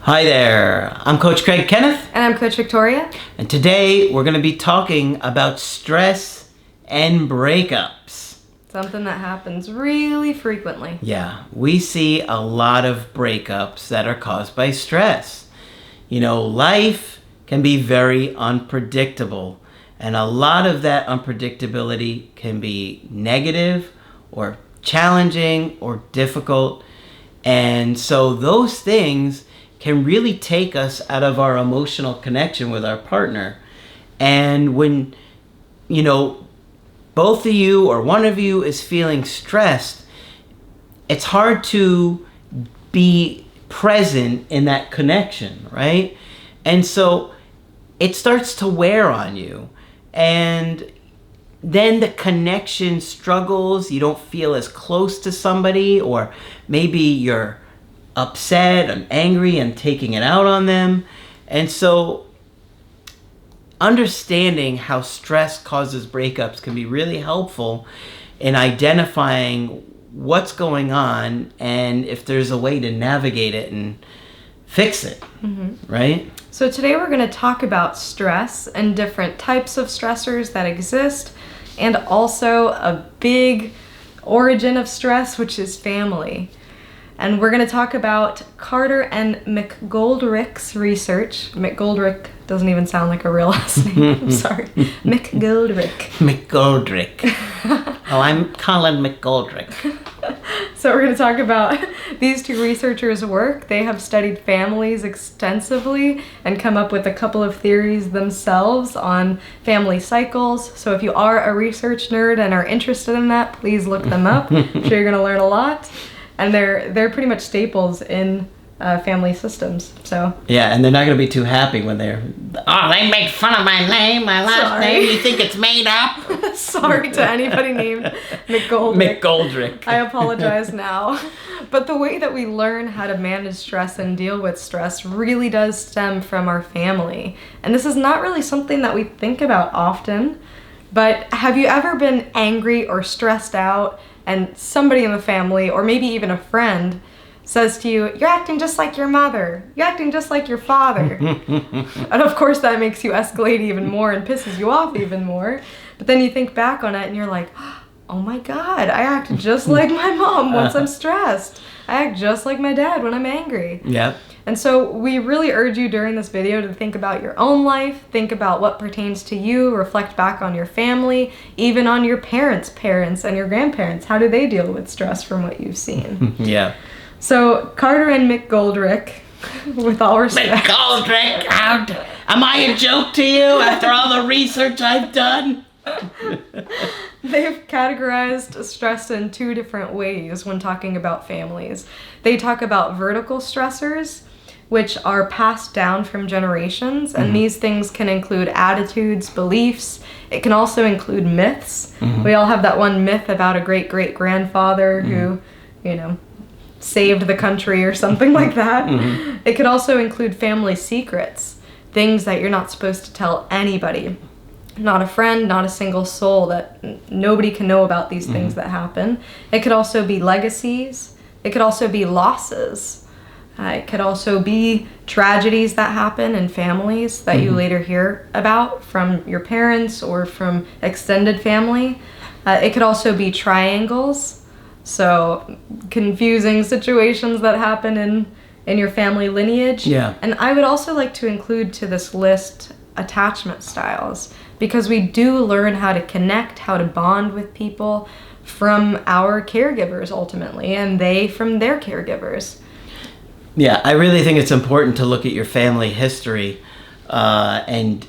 Hi there, I'm Coach Kenneth. And I'm Coach Victoria. And today we're going to be talking about stress and breakups. Something that happens really frequently. Yeah, we see a lot of breakups that are caused by stress. You know, life can be very unpredictable, and a lot of that unpredictability can be negative or challenging or difficult. And so those things can really take us out of our emotional connection with our partner. And when, both of you or one of you is feeling stressed, it's hard to be present in that connection, right? And so it starts to wear on you. And then the connection struggles. You don't feel as close to somebody, or maybe you're upset and angry and taking it out on them. And so understanding how stress causes breakups can be really helpful in identifying what's going on and if there's a way to navigate it and fix it, right? So today we're going to talk about stress and different types of stressors that exist, and also a big origin of stress, which is family. And we're going to talk about Carter and McGoldrick's research. McGoldrick doesn't even sound like a real last name. I'm sorry. McGoldrick. McGoldrick. Oh, I'm Colin McGoldrick. So we're going to talk about these two researchers' work. They have studied families extensively and come up with a couple of theories themselves on family cycles. So if you are a research nerd and are interested in that, please look them up. I'm sure you're going to learn a lot. And they're pretty much staples in family systems. So yeah, and they're not going to be too happy when they make fun of my name, my last name. You think it's made up? Sorry to anybody named McGoldrick. McGoldrick. I apologize now. But the way that we learn how to manage stress and deal with stress really does stem from our family. And this is not really something that we think about often. But have you ever been angry or stressed out, and somebody in the family, or maybe even a friend, says to you, "You're acting just like your mother. You're acting just like your father." And of course that makes you escalate even more and pisses you off even more. But then you think back on it and you're like, oh my God, I act just like my mom once I'm stressed. I act just like my dad when I'm angry. Yeah. And so we really urge you during this video to think about your own life, think about what pertains to you, reflect back on your family, even on your parents' parents and your grandparents. How do they deal with stress from what you've seen? Yeah. So Carter and McGoldrick, with all respect. McGoldrick, am I a joke to you after all the research I've done? They've categorized stress in two different ways when talking about families. They talk about vertical stressors, which are passed down from generations, and these things can include attitudes, beliefs. It can also include myths. We all have that one myth about a great-great-grandfather who, saved the country or something like that. It could also include family secrets, things that you're not supposed to tell anybody. Not a friend, not a single soul, that nobody can know about these things that happen. It could also be legacies. It could also be losses. It could also be tragedies that happen in families that you later hear about from your parents or from extended family. It could also be triangles, so confusing situations that happen in your family lineage. Yeah. And I would also like to include to this list attachment styles, because we do learn how to connect, how to bond with people from our caregivers ultimately, and they from their caregivers. Yeah, I really think it's important to look at your family history and,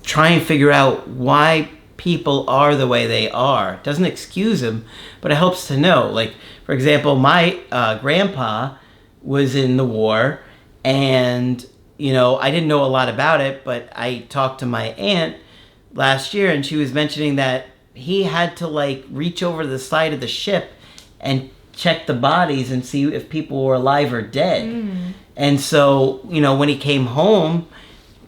try and figure out why people are the way they are. It doesn't excuse them, but it helps to know. Like, for example, my grandpa was in the war, and, I didn't know a lot about it, but I talked to my aunt last year, and she was mentioning that he had to, reach over to the side of the ship and check the bodies and see if people were alive or dead. And so, when he came home,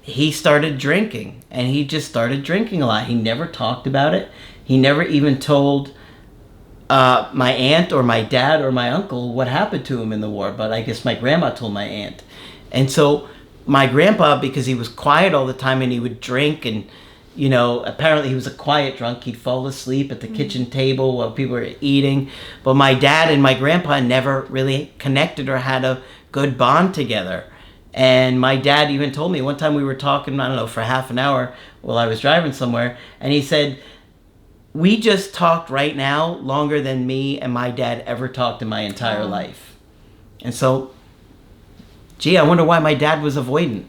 he started drinking, and he just started drinking a lot. He never talked about it. He never even told my aunt or my dad or my uncle what happened to him in the war, but I guess my grandma told my aunt. And so my grandpa, because he was quiet all the time and he would drink and, apparently he was a quiet drunk. He'd fall asleep at the kitchen table while people were eating. But my dad and my grandpa never really connected or had a good bond together. And my dad even told me one time we were talking, I don't know, for half an hour while I was driving somewhere. And he said, we just talked right now longer than me and my dad ever talked in my entire life. And so, gee, I wonder why my dad was avoidant.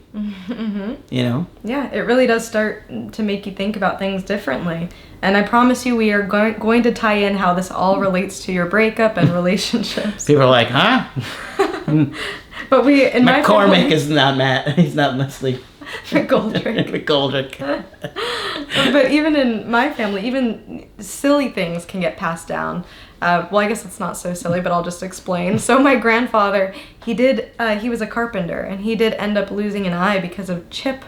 Yeah, it really does start to make you think about things differently. And I promise you we are going to tie in how this all relates to your breakup and relationships. People are like, huh? But in my McCormick family, is not Matt. He's not Leslie. McGoldrick. McGoldrick. But even in my family, even silly things can get passed down. Well, I guess it's not so silly, but I'll just explain. So my grandfather, he was a carpenter, and he did end up losing an eye because a chip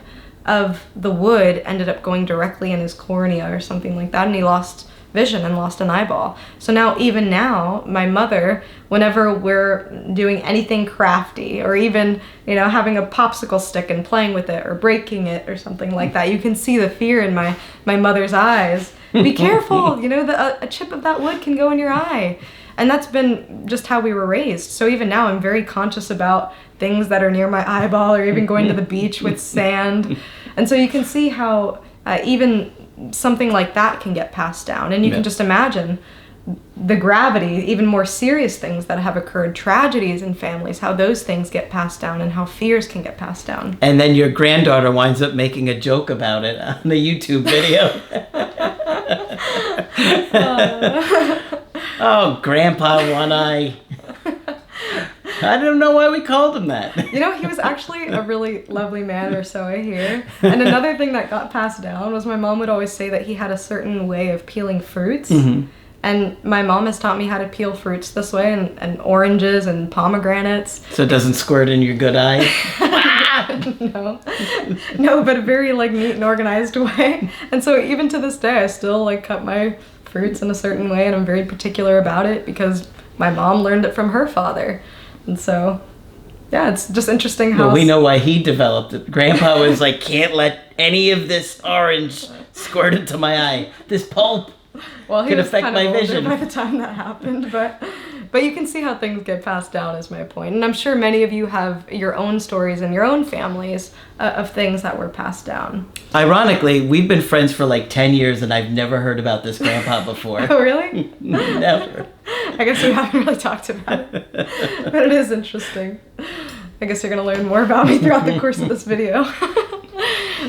of the wood ended up going directly in his cornea or something like that, and he lost vision and lost an eyeball. So even now, my mother, whenever we're doing anything crafty or even, having a popsicle stick and playing with it or breaking it or something like that, you can see the fear in my mother's eyes. Be careful, a chip of that wood can go in your eye. And that's been just how we were raised. So even now I'm very conscious about things that are near my eyeball or even going to the beach with sand. And so you can see how even something like that can get passed down. And you can just imagine the gravity, even more serious things that have occurred, tragedies in families, how those things get passed down and how fears can get passed down. And then your granddaughter winds up making a joke about it on the YouTube video. Oh, Grandpa One Eye. I don't know why we called him that. He was actually a really lovely man, or so I hear. And another thing that got passed down was my mom would always say that he had a certain way of peeling fruits. Mm-hmm. And my mom has taught me how to peel fruits this way, and oranges and pomegranates. So it doesn't squirt in your good eye? No, but a very neat and organized way. And so even to this day, I still cut my fruits in a certain way, and I'm very particular about it because my mom learned it from her father. And so, yeah, it's just interesting how... Well, we know why he developed it. Grandpa was like, can't let any of this orange squirt into my eye. This pulp could affect my vision. By the time that happened, but you can see how things get passed down is my point. And I'm sure many of you have your own stories in your own families of things that were passed down. Ironically, we've been friends for 10 years and I've never heard about this grandpa before. Oh, really? Never. I guess we haven't really talked about it. But it is interesting. I guess you're going to learn more about me throughout the course of this video.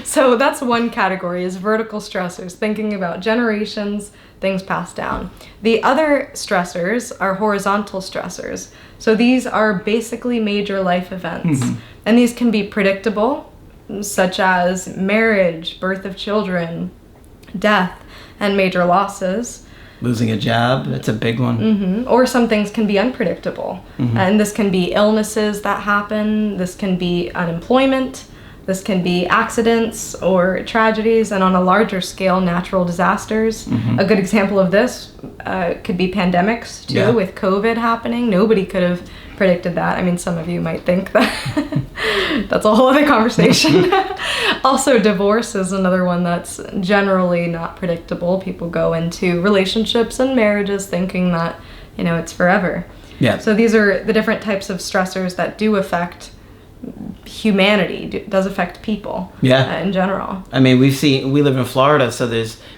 So that's one category, is vertical stressors, thinking about generations, things passed down. The other stressors are horizontal stressors. So these are basically major life events. Mm-hmm. And these can be predictable, such as marriage, birth of children, death, and major losses. Losing a job, that's a big one. Mm-hmm. Or some things can be unpredictable. Mm-hmm. And this can be illnesses that happen, this can be unemployment, this can be accidents or tragedies, and on a larger scale, natural disasters. Mm-hmm. A good example of this could be pandemics, too, with COVID happening. Nobody could have predicted that. I mean, some of you might think that that's a whole other conversation. Also, divorce is another one that's generally not predictable. People go into relationships and marriages thinking that, it's forever. Yeah. So these are the different types of stressors that do affect humanity, does affect people in general. I mean, we live in Florida, so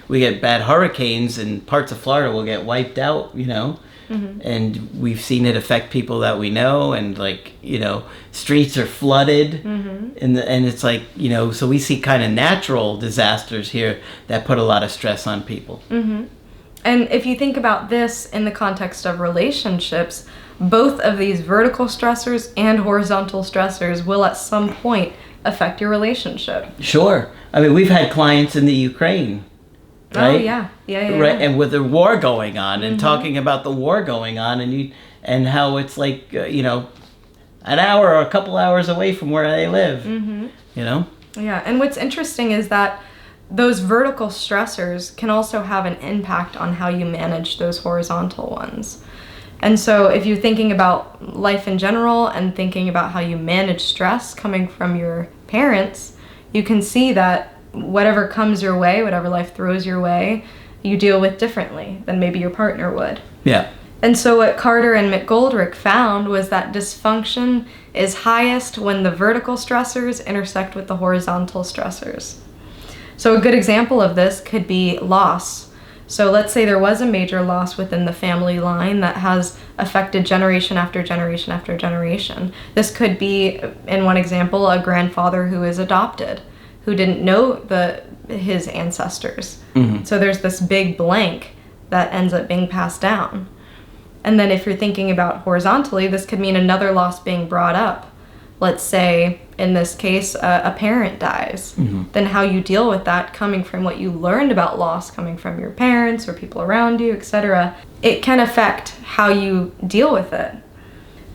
we get bad hurricanes and parts of Florida will get wiped out, Mm-hmm. And we've seen it affect people that we know, and streets are flooded. Mm-hmm. and it's so we see kind of natural disasters here that put a lot of stress on people. Mm-hmm. And if you think about this in the context of relationships, both of these vertical stressors and horizontal stressors will at some point affect your relationship. Sure. I mean, we've had clients in the Ukraine, right? Oh, yeah. Right, and with the war going on, and mm-hmm. talking about the war going on, and how it's an hour or a couple hours away from where they live, mm-hmm. Yeah, and what's interesting is that those vertical stressors can also have an impact on how you manage those horizontal ones. And so if you're thinking about life in general and thinking about how you manage stress coming from your parents, you can see that whatever comes your way, whatever life throws your way, you deal with differently than maybe your partner would. Yeah. And so what Carter and McGoldrick found was that dysfunction is highest when the vertical stressors intersect with the horizontal stressors. So a good example of this could be loss. So let's say there was a major loss within the family line that has affected generation after generation after generation. This could be, in one example, a grandfather who is adopted, who didn't know his ancestors. Mm-hmm. So there's this big blank that ends up being passed down. And then if you're thinking about horizontally, this could mean another loss being brought up. Let's say, in this case, a parent dies. Mm-hmm. Then how you deal with that coming from what you learned about loss, coming from your parents or people around you, etc., it can affect how you deal with it.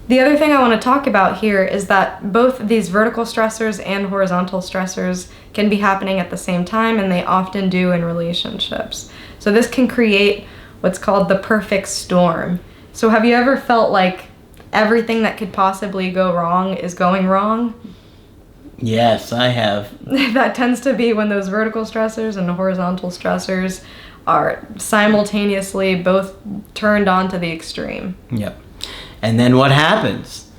The other thing I want to talk about here is that both these vertical stressors and horizontal stressors can be happening at the same time, and they often do in relationships. So this can create what's called the perfect storm. So have you ever felt like everything that could possibly go wrong is going wrong? Yes, I have. That tends to be when those vertical stressors and the horizontal stressors are simultaneously both turned on to the extreme. Yep. And then what happens?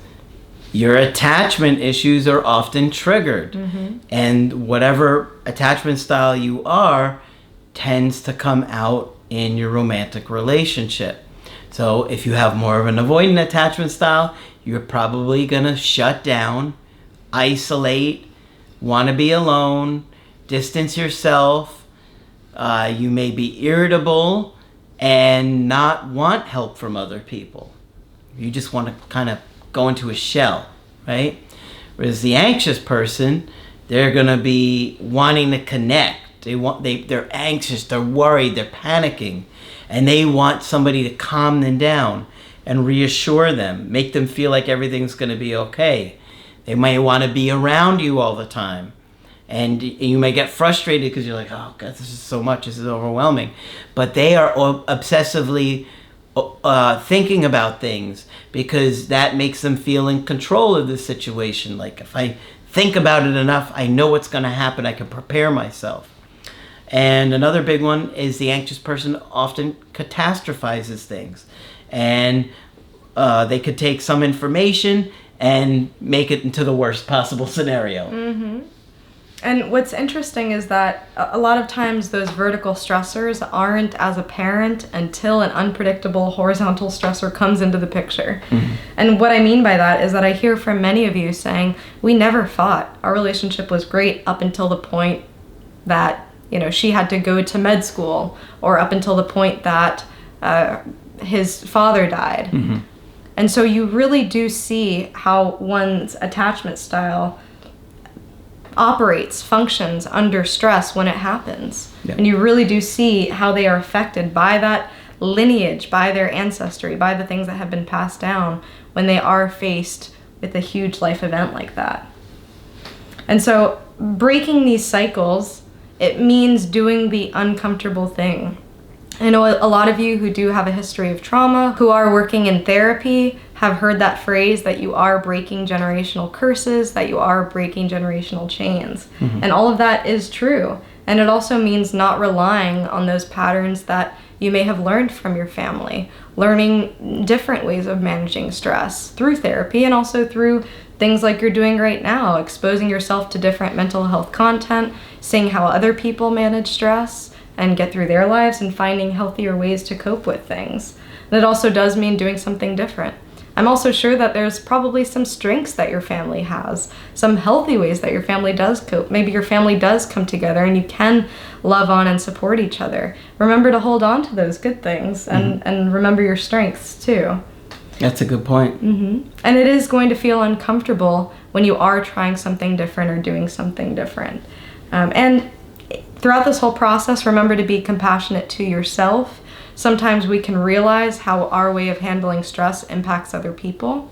Your attachment issues are often triggered. Mm-hmm. And whatever attachment style you are tends to come out in your romantic relationship. So if you have more of an avoidant attachment style, you're probably going to shut down, isolate, want to be alone, distance yourself. You may be irritable and not want help from other people. You just want to kind of go into a shell, right? Whereas the anxious person, they're going to be wanting to connect. They're anxious, they're worried, they're panicking. And they want somebody to calm them down and reassure them, make them feel like everything's going to be okay. They might want to be around you all the time. And you may get frustrated because you're like, oh, God, this is so much. This is overwhelming. But they are obsessively thinking about things because that makes them feel in control of the situation. Like, if I think about it enough, I know what's going to happen. I can prepare myself. And another big one is the anxious person often catastrophizes things. And they could take some information and make it into the worst possible scenario. Mm-hmm. And what's interesting is that a lot of times those vertical stressors aren't as apparent until an unpredictable horizontal stressor comes into the picture. Mm-hmm. And what I mean by that is that I hear from many of you saying, we never fought. Our relationship was great up until the point that she had to go to med school, or up until the point that his father died. Mm-hmm. And so you really do see how one's attachment style operates, functions under stress when it happens. Yeah. And you really do see how they are affected by that lineage, by their ancestry, by the things that have been passed down when they are faced with a huge life event like that. And so breaking these cycles, it means doing the uncomfortable thing. I know a lot of you who do have a history of trauma, who are working in therapy, have heard that phrase that you are breaking generational curses, that you are breaking generational chains. Mm-hmm. And all of that is true. And it also means not relying on those patterns that you may have learned from your family, learning different ways of managing stress through therapy and also through things like you're doing right now, exposing yourself to different mental health content, seeing how other people manage stress and get through their lives, and finding healthier ways to cope with things. And it also does mean doing something different. I'm also sure that there's probably some strengths that your family has, some healthy ways that your family does cope. Maybe your family does come together and you can love on and support each other. Remember to hold on to those good things and remember your strengths too. That's a good point. Mm-hmm. And it is going to feel uncomfortable when you are trying something different or doing something different. And throughout this whole process, remember to be compassionate to yourself. Sometimes we can realize how our way of handling stress impacts other people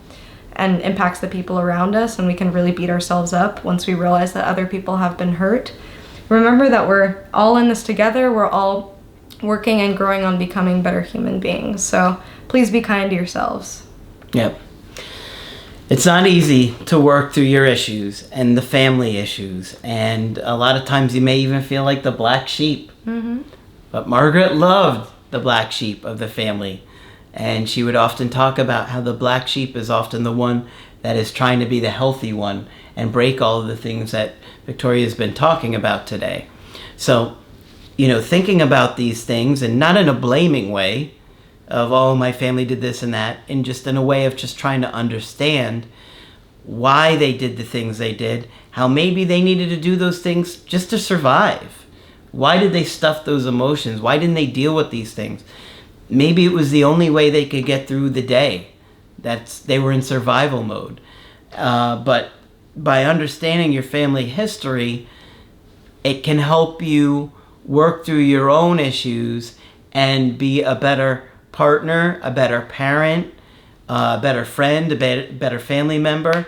and impacts the people around us, and we can really beat ourselves up once we realize that other people have been hurt. remember that we're all in this together. We're all working and growing on becoming better human beings. So please be kind to yourselves. Yep. It's not easy to work through your issues and the family issues. And a lot of times you may even feel like the black sheep. Mm-hmm. But Margaret loved the black sheep of the family. And she would often talk about how the black sheep is often the one that is trying to be the healthy one and break all of the things that Victoria's been talking about today. So, thinking about these things, and not in a blaming way of, oh, my family did this and that, and just in a way of just trying to understand why they did the things they did, how maybe they needed to do those things just to survive. Why did they stuff those emotions? Why didn't they deal with these things? Maybe it was the only way they could get through the day. They were in survival mode. But by understanding your family history, it can help you work through your own issues and be a better partner, a better parent, a better friend, a better family member,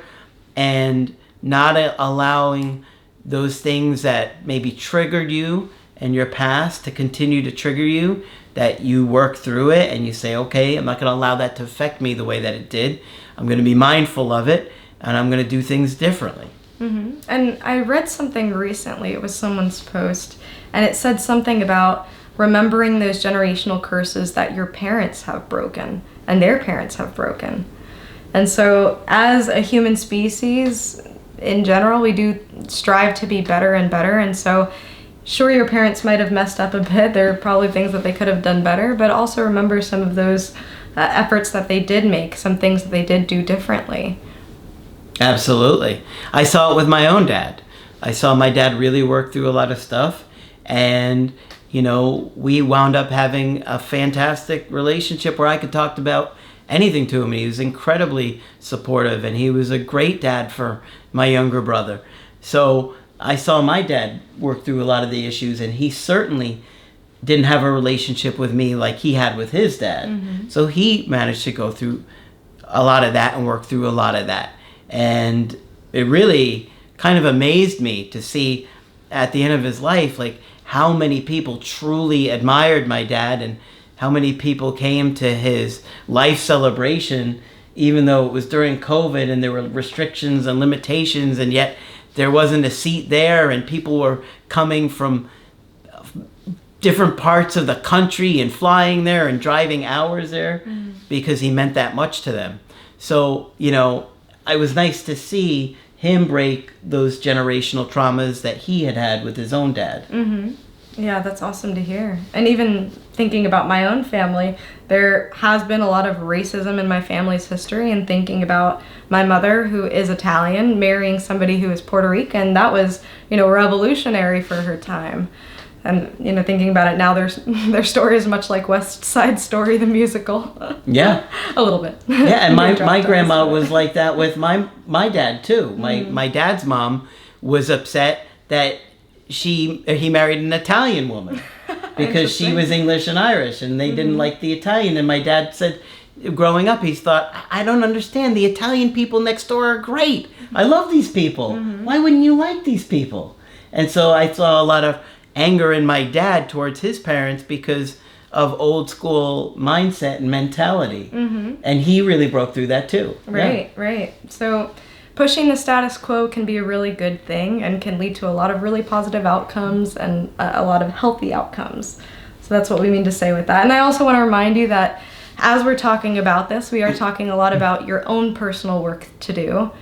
and not allowing those things that maybe triggered you in your past to continue to trigger you, that you work through it and you say, okay, I'm not going to allow that to affect me the way that it did. I'm going to be mindful of it, and I'm going to do things differently. Mm-hmm. And I read something recently. It was someone's post, and it said something about remembering those generational curses that your parents have broken and their parents have broken. And so as a human species, in general, we do strive to be better and better. And so sure, your parents might have messed up a bit. There are probably things that they could have done better, but also remember some of those efforts that they did make, some things that they did do differently. Absolutely. I saw it with my own dad. I saw my dad really work through a lot of stuff, and we wound up having a fantastic relationship where I could talk about anything to him. He was incredibly supportive, and he was a great dad for my younger brother. So I saw my dad work through a lot of the issues, and he certainly didn't have a relationship with me like he had with his dad. Mm-hmm. So he managed to go through a lot of that and work through a lot of that. And it really kind of amazed me to see at the end of his life, like, how many people truly admired my dad and how many people came to his life celebration, even though it was during COVID and there were restrictions and limitations, and yet there wasn't a seat there, and people were coming from different parts of the country and flying there and driving hours there because he meant that much to them. So, it was nice to see him break those generational traumas that he had with his own dad. Mm-hmm. Yeah, that's awesome to hear. And even thinking about my own family, there has been a lot of racism in my family's history, and thinking about my mother, who is Italian, marrying somebody who is Puerto Rican, that was, revolutionary for her time. And, thinking about it now, their story is much like West Side Story, the musical. Yeah. A little bit. Yeah, and my grandma was like that with my dad, too. My dad's mom was upset that he married an Italian woman because she was English and Irish, and they didn't like the Italian. And my dad said, growing up, he thought, I don't understand. The Italian people next door are great. I love these people. Why wouldn't you like these people? And so I saw a lot of anger in my dad towards his parents because of old school mindset and mentality. And he really broke through that too. Right. So pushing the status quo can be a really good thing and can lead to a lot of really positive outcomes and a lot of healthy outcomes. So that's what we mean to say with that. And I also want to remind you that as we're talking about this, we are talking a lot about your own personal work to do.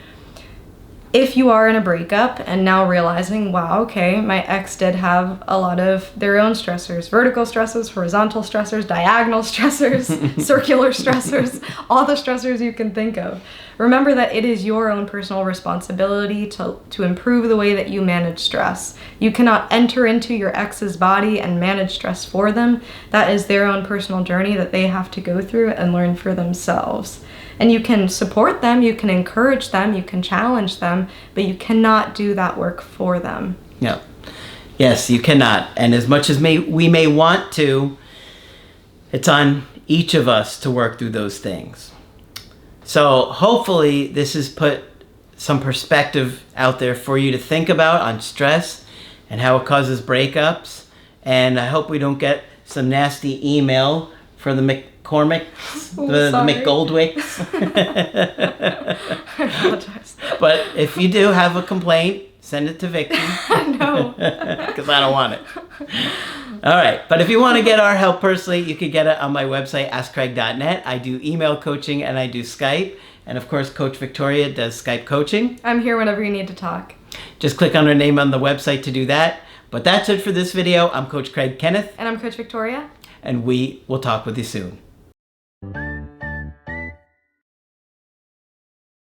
If you are in a breakup and now realizing, wow, okay, my ex did have a lot of their own stressors, vertical stressors, horizontal stressors, diagonal stressors, circular stressors, all the stressors you can think of. Remember that it is your own personal responsibility to improve the way that you manage stress. You cannot enter into your ex's body and manage stress for them. That is their own personal journey that they have to go through and learn for themselves. And you can support them, you can encourage them, you can challenge them, but you cannot do that work for them. Yeah. Yes, you cannot. And as much as we may want to, it's on each of us to work through those things. So hopefully this has put some perspective out there for you to think about on stress and how it causes breakups. And I hope we don't get some nasty email for the McCormicks, the McGoldwicks. I apologize. But if you do have a complaint, send it to Vicky. No. Because I don't want it. All right. But if you want to get our help personally, you can get it on my website, askcraig.net. I do email coaching and I do Skype. And of course, Coach Victoria does Skype coaching. I'm here whenever you need to talk. Just click on her name on the website to do that. But that's it for this video. I'm Coach Craig Kenneth. And I'm Coach Victoria. And we will talk with you soon.